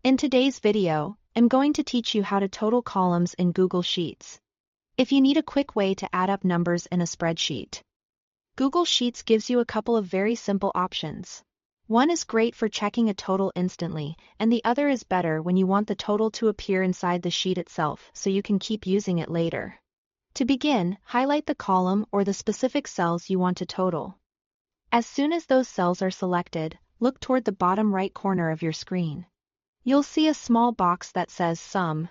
In today's video, I'm going to teach you how to total columns in Google Sheets. If you need a quick way to add up numbers in a spreadsheet, Google Sheets gives you a couple of very simple options. One is great for checking a total instantly, and the other is better when you want the total to appear inside the sheet itself so you can keep using it later. To begin, highlight the column or the specific cells you want to total. As soon as those cells are selected, look toward the bottom right corner of your screen. You'll see a small box that says Sum,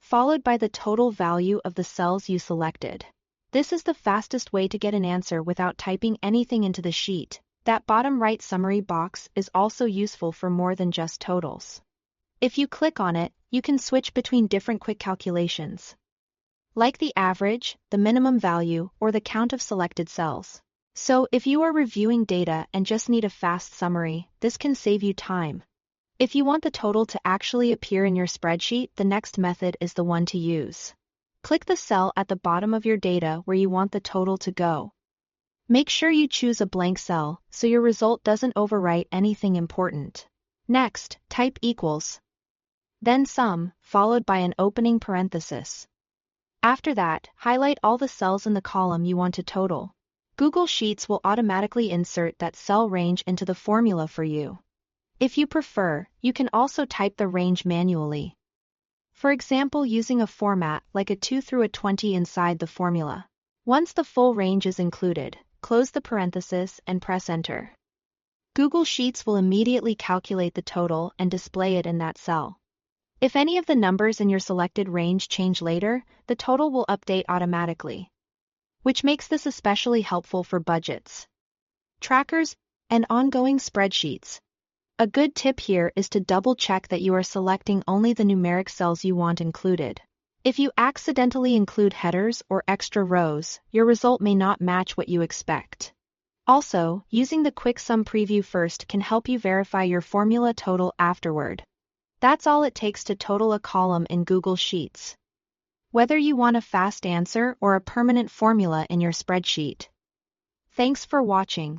followed by the total value of the cells you selected. This is the fastest way to get an answer without typing anything into the sheet. That bottom right summary box is also useful for more than just totals. If you click on it, you can switch between different quick calculations, like the average, the minimum value, or the count of selected cells. So if you are reviewing data and just need a fast summary, this can save you time. If you want the total to actually appear in your spreadsheet, the next method is the one to use. Click the cell at the bottom of your data where you want the total to go. Make sure you choose a blank cell so your result doesn't overwrite anything important. Next, type equals, then sum, followed by an opening parenthesis. After that, highlight all the cells in the column you want to total. Google Sheets will automatically insert that cell range into the formula for you. If you prefer, you can also type the range manually. For example, using a format like a 2 through a 20 inside the formula. Once the full range is included, close the parenthesis and press Enter. Google Sheets will immediately calculate the total and display it in that cell. If any of the numbers in your selected range change later, the total will update automatically, which makes this especially helpful for budgets, trackers, and ongoing spreadsheets. A good tip here is to double-check that you are selecting only the numeric cells you want included. If you accidentally include headers or extra rows, your result may not match what you expect. Also, using the Quick Sum preview first can help you verify your formula total afterward. That's all it takes to total a column in Google Sheets, whether you want a fast answer or a permanent formula in your spreadsheet. Thanks for watching.